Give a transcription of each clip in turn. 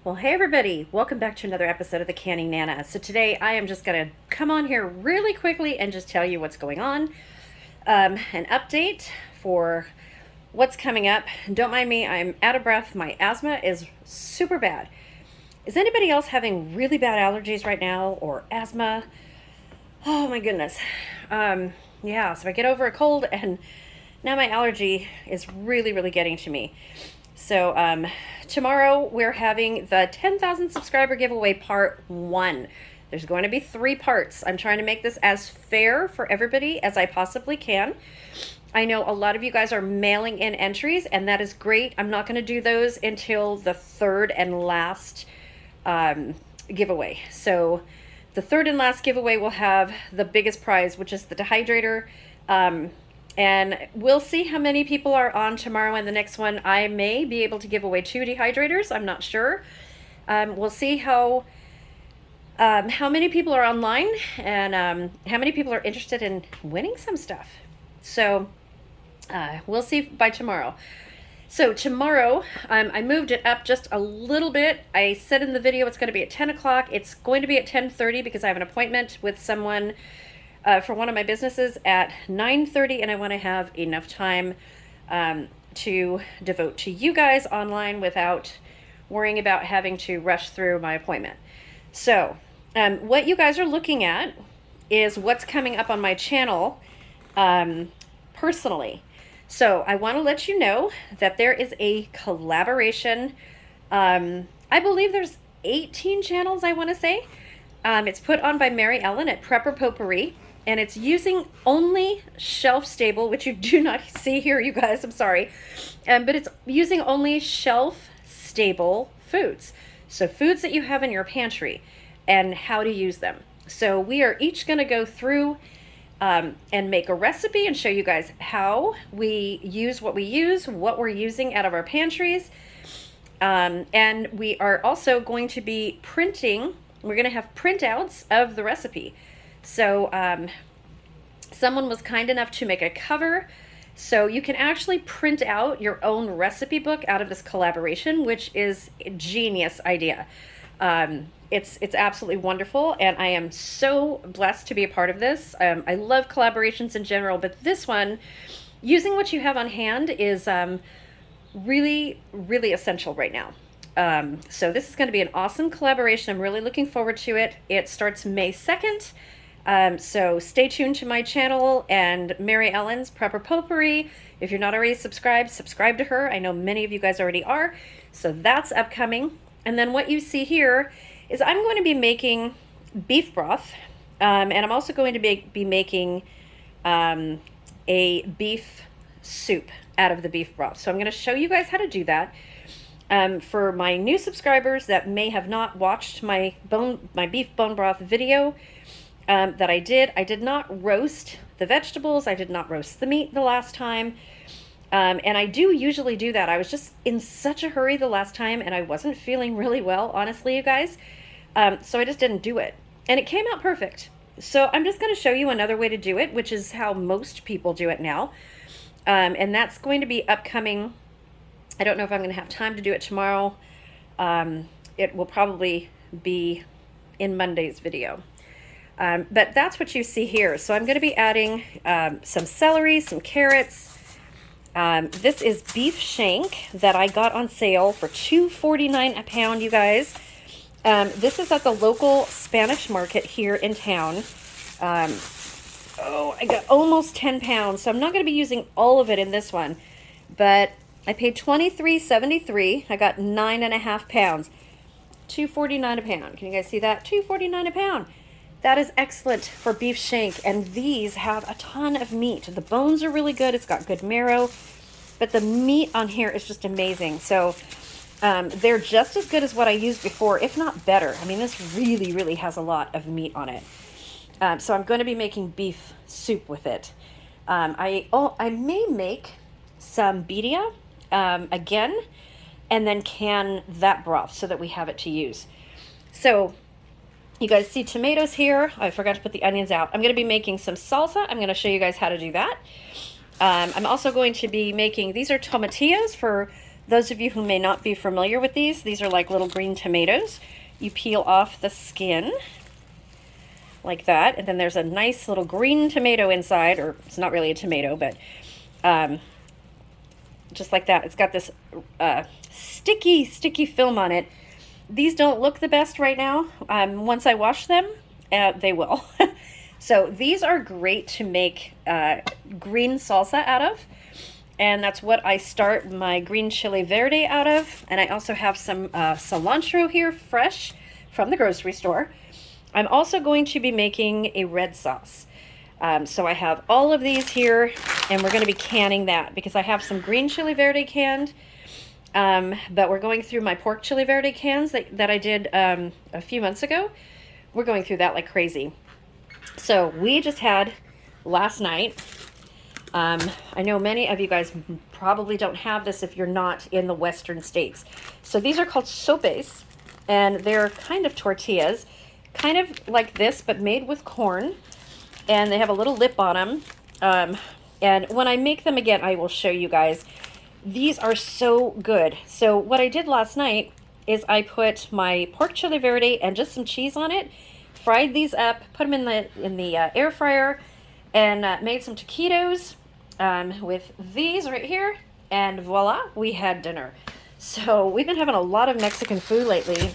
Well, hey everybody, welcome back to another episode of the Canning Nana. So today I am just going to come on here really quickly and just tell you what's going on. An update for what's coming up. Don't mind me, I'm out of breath. My asthma is super bad. Is anybody else having really bad allergies right now or asthma? Oh my goodness. Yeah, so I get over a cold and now my allergy is really getting to me. So tomorrow we're having the 10,000 subscriber giveaway part 1. There's going to be 3 parts. I'm trying to make this as fair for everybody as I possibly can. I know a lot of you guys are mailing in entries, and that is great. I'm not going to do those until the 3rd and last giveaway. So the 3rd and last giveaway will have the biggest prize, which is the dehydrator. And we'll see how many people are on tomorrow and the next one. I may be able to give away 2 dehydrators. I'm not sure. We'll see how many people are online and how many people are interested in winning some stuff. So we'll see by tomorrow. So tomorrow, I moved it up just a little bit. I said in the video it's going to be at 10 o'clock. It's going to be at 10:30 because I have an appointment with someone for one of my businesses at 9:30, and I want to have enough time to devote to you guys online without worrying about having to rush through my appointment. So what you guys are looking at is what's coming up on my channel personally. So I want to let you know that there is a collaboration. I believe there's 18 channels, I want to say. It's put on by Mary Ellen at Prepper Potpourri. And it's using only shelf-stable, which you do not see here, you guys, I'm sorry. But it's using only shelf-stable foods. So foods that you have in your pantry and how to use them. So we are each going to go through and make a recipe and show you guys how we use what we use, what we're using out of our pantries. And we are also going to be printing. We're going to have printouts of the recipe. So someone was kind enough to make a cover, so you can actually print out your own recipe book out of this collaboration, which is a genius idea. It's absolutely wonderful, and I am so blessed to be a part of this. I love collaborations in general, but this one, using what you have on hand, is really essential right now. So this is going to be an awesome collaboration. I'm really looking forward to it. It starts May 2nd. So stay tuned to my channel and Mary Ellen's Prepper Potpourri. If you're not already subscribed, subscribe to her. I know many of you guys already are. So that's upcoming. And then what you see here is I'm going to be making beef broth. And I'm also going to be making a beef soup out of the beef broth. So I'm going to show you guys how to do that. For my new subscribers that may have not watched my beef bone broth video, that I did not roast the vegetables. I did not roast the meat the last time. And I do usually do that. I was just in such a hurry the last time and I wasn't feeling really well, honestly, you guys. So I just didn't do it. And it came out perfect. So I'm just going to show you another way to do it, which is how most people do it now. And that's going to be upcoming. I don't know if I'm going to have time to do it tomorrow. It will probably be in Monday's video. But that's what you see here. So I'm going to be adding some celery, some carrots. This is beef shank that I got on sale for $2.49 a pound, you guys. This is at the local Spanish market here in town. I got almost 10 pounds, so I'm not going to be using all of it in this one. But I paid $23.73. I got 9.5 pounds. $2.49 a pound. Can you guys see that? $2.49 a pound. That is excellent for beef shank, and these have a ton of meat. The bones are really good. It's got good marrow, but the meat on here is just amazing. So they're just as good as what I used before, if not better. I mean, this really has a lot of meat on it. So I'm going to be making beef soup with it. I may make some birria again, and then can that broth so that we have it to use. So you guys see tomatoes here. I forgot to put the onions out. I'm going to be making some salsa. I'm going to show you guys how to do that. I'm also going to be making, these are tomatillos for Those of you who may not be familiar with these are like little green tomatoes. You peel off the skin like that, and then there's a nice little green tomato inside, or it's not really a tomato, but just like that. It's got this sticky film on it. These don't look the best right now. Once I wash them, they will. So these are great to make green salsa out of. And that's what I start my green chili verde out of. And I also have some cilantro here, fresh from the grocery store. I'm also going to be making a red sauce. So I have all of these here, and we're going to be canning that because I have some green chili verde canned. But we're going through my pork chili verde cans that I did a few months ago. We're going through that like crazy. So we just had last night. I know many of you guys probably don't have this if you're not in the western states. So these are called sopes, and they're kind of tortillas, kind of like this, but made with corn. And they have a little lip on them. And when I make them again, I will show you guys. These are so good. So what I did last night is I put my pork chili verde and just some cheese on it, fried these up, put them in the air fryer, and made some taquitos with these right here, and voila, we had dinner. So we've been having a lot of Mexican food lately,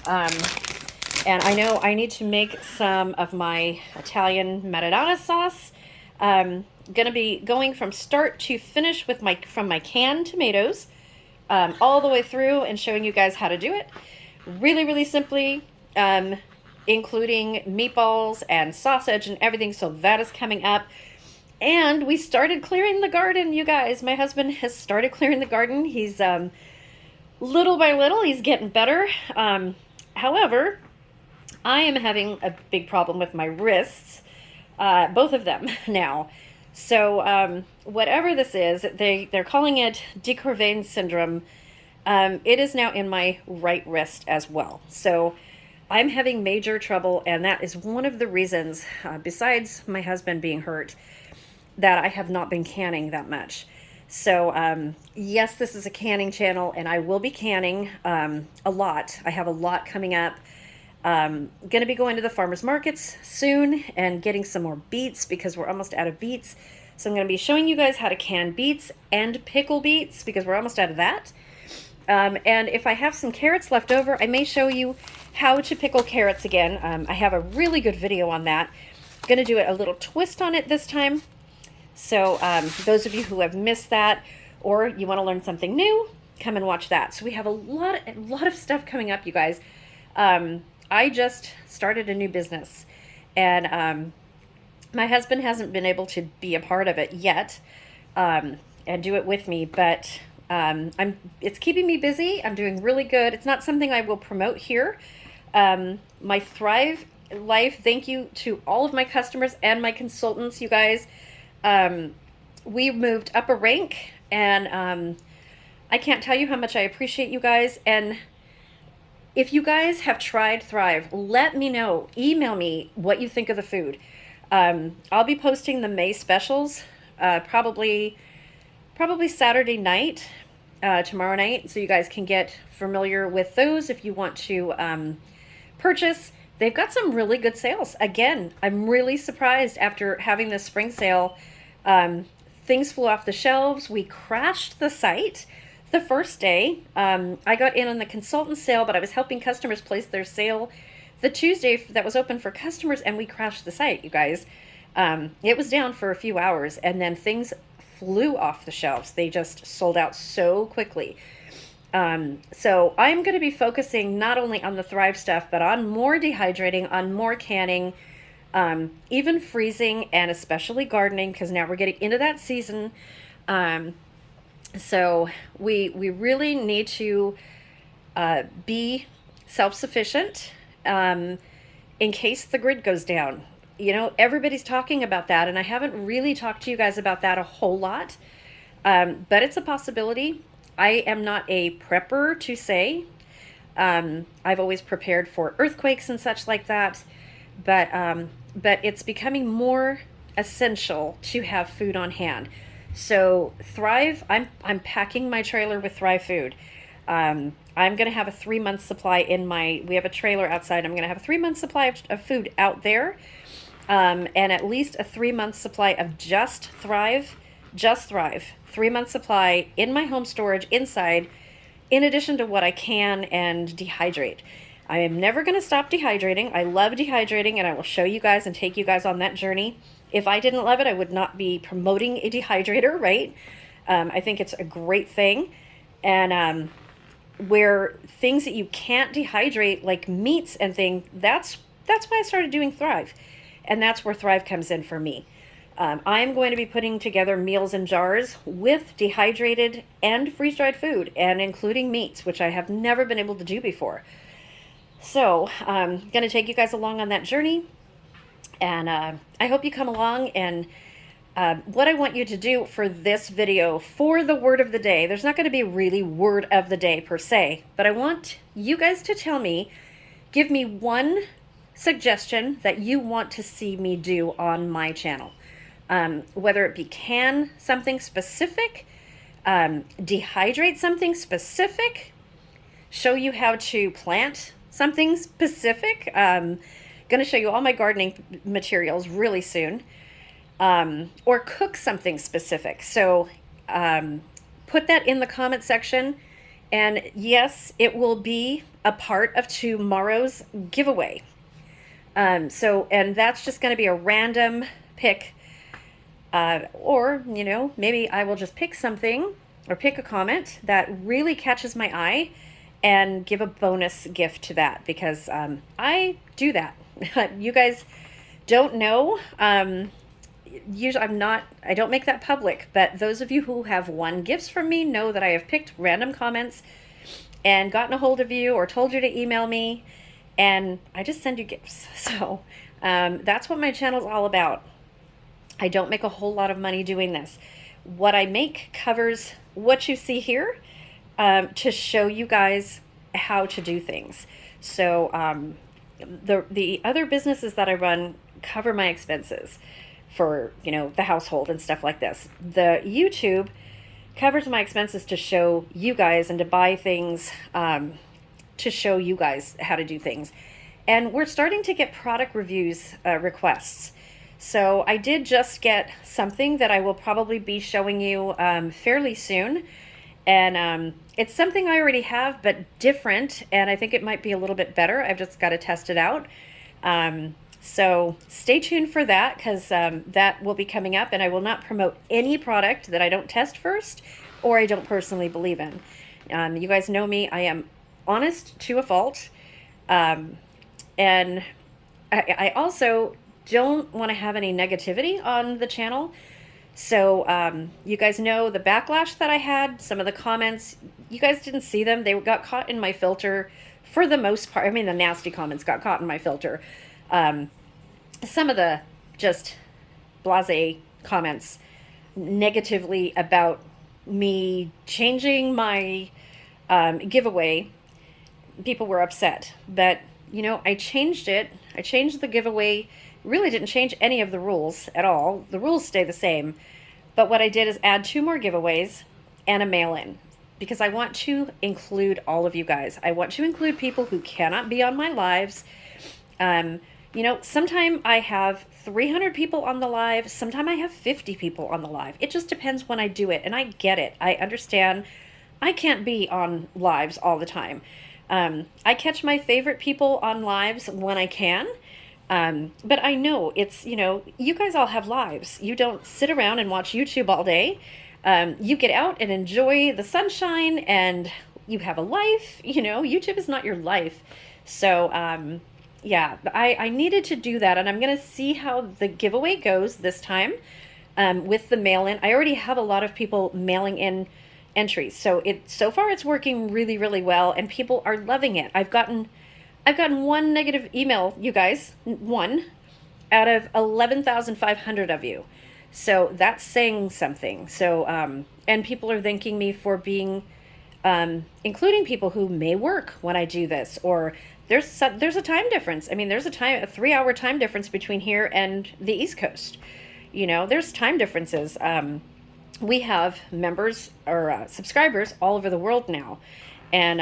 and I know I need to make some of my Italian marinara sauce. Gonna be going from start to finish with from my canned tomatoes all the way through and showing you guys how to do it really simply, including meatballs and sausage and everything. So that is coming up. And we started clearing the garden, you guys. My husband has started clearing the garden. He's little by little, he's getting better. However, I am having a big problem with my wrists, both of them now. So whatever this is, they're calling it de Quervain syndrome. It is now in my right wrist as well. So I'm having major trouble, and that is one of the reasons, besides my husband being hurt, that I have not been canning that much. So yes, this is a canning channel, and I will be canning a lot. I have a lot coming up. Going to be going to the farmers markets soon and getting some more beets because we're almost out of beets. So I'm going to be showing you guys how to can beets and pickle beets because we're almost out of that. And if I have some carrots left over, I may show you how to pickle carrots again. I have a really good video on that. Going to do a little twist on it this time. So those of you who have missed that, or you want to learn something new, come and watch that. So we have a lot of stuff coming up, you guys. I just started a new business, and my husband hasn't been able to be a part of it yet and do it with me, but it's keeping me busy. I'm doing really good. It's not something I will promote here. My Thrive Life, thank you to all of my customers and my consultants, you guys. We moved up a rank, and I can't tell you how much I appreciate you guys. And if you guys have tried Thrive, let me know. Email me what you think of the food. I'll be posting the May specials probably Saturday night, tomorrow night, so you guys can get familiar with those if you want to purchase. They've got some really good sales. Again, I'm really surprised after having this spring sale. Things flew off the shelves. We crashed the site the first day. I got in on the consultant sale, but I was helping customers place their sale the Tuesday that was open for customers, and we crashed the site, you guys. It was down for a few hours, and then things flew off the shelves. They just sold out so quickly. So I'm going to be focusing not only on the Thrive stuff, but on more dehydrating, on more canning, even freezing, and especially gardening, because now we're getting into that season. So we really need to be self-sufficient in case the grid goes down. You know, everybody's talking about that, and I haven't really talked to you guys about that a whole lot, but it's a possibility. I am not a prepper to say. I've always prepared for earthquakes and such like that, but it's becoming more essential to have food on hand. So Thrive, I'm packing my trailer with Thrive food. I'm going to have a 3-month supply in we have a trailer outside. I'm going to have a 3-month supply of food out there, and at least a 3-month supply of Just Thrive, 3-month supply in my home storage inside, in addition to what I can and dehydrate. I am never going to stop dehydrating. I love dehydrating, and I will show you guys and take you guys on that journey. If I didn't love it, I would not be promoting a dehydrator, right? I think it's a great thing. And where things that you can't dehydrate, like meats and things, that's why I started doing Thrive. And that's where Thrive comes in for me. I'm going to be putting together meals in jars with dehydrated and freeze-dried food, and including meats, which I have never been able to do before. So I'm going to take you guys along on that journey, and I hope you come along. And what I want you to do for this video, for the word of the day, there's not going to be really word of the day per se, but I want you guys to tell me, give me one suggestion that you want to see me do on my channel. Whether it be can something specific, dehydrate something specific, show you how to plant something specific. Going to show you all my gardening materials really soon. Or cook something specific. So put that in the comment section. And yes, it will be a part of tomorrow's giveaway. And that's just going to be a random pick. Or, you know, maybe I will just pick something or pick a comment that really catches my eye and give a bonus gift to that, because I do that. You guys don't know. Usually I don't make that public, but those of you who have won gifts from me know that I have picked random comments and gotten a hold of you or told you to email me, and I just send you gifts. So that's what my channel is all about. I don't make a whole lot of money doing this. What I make covers what you see here, to show you guys how to do things. So the other businesses that I run cover my expenses for, you know, the household and stuff like this. The YouTube covers my expenses to show you guys and to buy things, to show you guys how to do things. And we're starting to get product reviews requests. So I did just get something that I will probably be showing you fairly soon. And it's something I already have, but different. And I think it might be a little bit better. I've just got to test it out. So stay tuned for that, because that will be coming up. And I will not promote any product that I don't test first or I don't personally believe in. You guys know me. I am honest to a fault. And I also don't want to have any negativity on the channel. So you guys know the backlash that I had, some of the comments, you guys didn't see them. They got caught in my filter for the most part. I mean, the nasty comments got caught in my filter. Some of the just blasé comments negatively about me changing my giveaway, people were upset. But, you know, I changed it. I changed the giveaway. Really didn't change any of the rules at all. The rules stay the same. But what I did is add 2 more giveaways and a mail-in, because I want to include all of you guys. I want to include people who cannot be on my lives. You know, sometime I have 300 people on the live. Sometime I have 50 people on the live. It just depends when I do it. And I get it. I understand I can't be on lives all the time. I catch my favorite people on lives when I can. But I know it's, you know, you guys all have lives. You don't sit around and watch YouTube all day. You get out and enjoy the sunshine, and you have a life. You know, YouTube is not your life. So, yeah, I needed to do that, and I'm going to see how the giveaway goes this time with the mail-in. I already have a lot of people mailing in entries. So so far it's working really, really well, and people are loving it. I've gotten 1 negative email, you guys, 1 out of 11,500 of you. So that's saying something. So, and people are thanking me for being, including people who may work when I do this, or there's a time difference. I mean, there's a 3-hour time difference between here and the East Coast. You know, there's time differences. We have members or subscribers all over the world now. And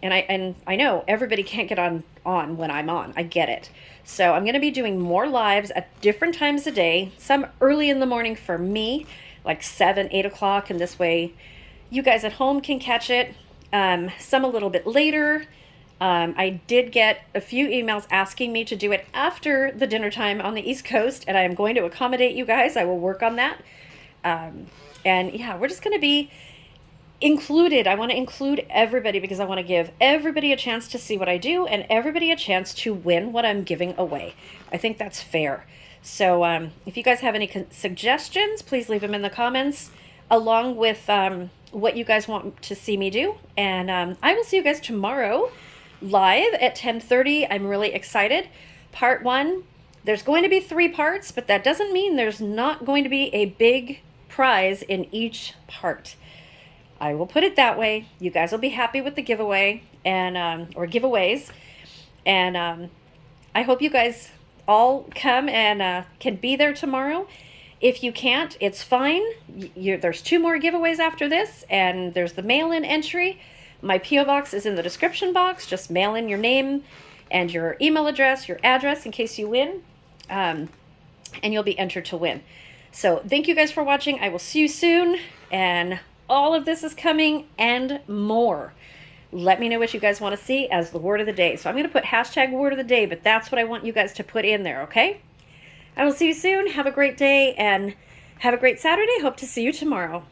I know everybody can't get on when I'm on. I get it. So I'm going to be doing more lives at different times a day, some early in the morning for me, like 7, 8 o'clock, and this way you guys at home can catch it. Some a little bit later. I did get a few emails asking me to do it after the dinner time on the East Coast, and I am going to accommodate you guys. I will work on that. And yeah, we're just going to be included. I want to include everybody because I want to give everybody a chance to see what I do and everybody a chance to win what I'm giving away. I think that's fair. So if you guys have any suggestions, please leave them in the comments along with what you guys want to see me do. And I will see you guys tomorrow live at 10:30. I'm really excited. Part 1, there's going to be 3 parts, but that doesn't mean there's not going to be a big prize in each part. I will put it that way. You guys will be happy with the giveaway and or giveaways. And I hope you guys all come and can be there tomorrow. If you can't, it's fine. There's 2 more giveaways after this, and there's the mail-in entry. My P.O. box is in the description box. Just mail in your name and your email address, your address in case you win, and you'll be entered to win. So thank you guys for watching. I will see you soon, and all of this is coming and more. Let me know what you guys want to see as the word of the day. So I'm going to put hashtag word of the day, but that's what I want you guys to put in there, okay? I will see you soon. Have a great day and have a great Saturday. Hope to see you tomorrow.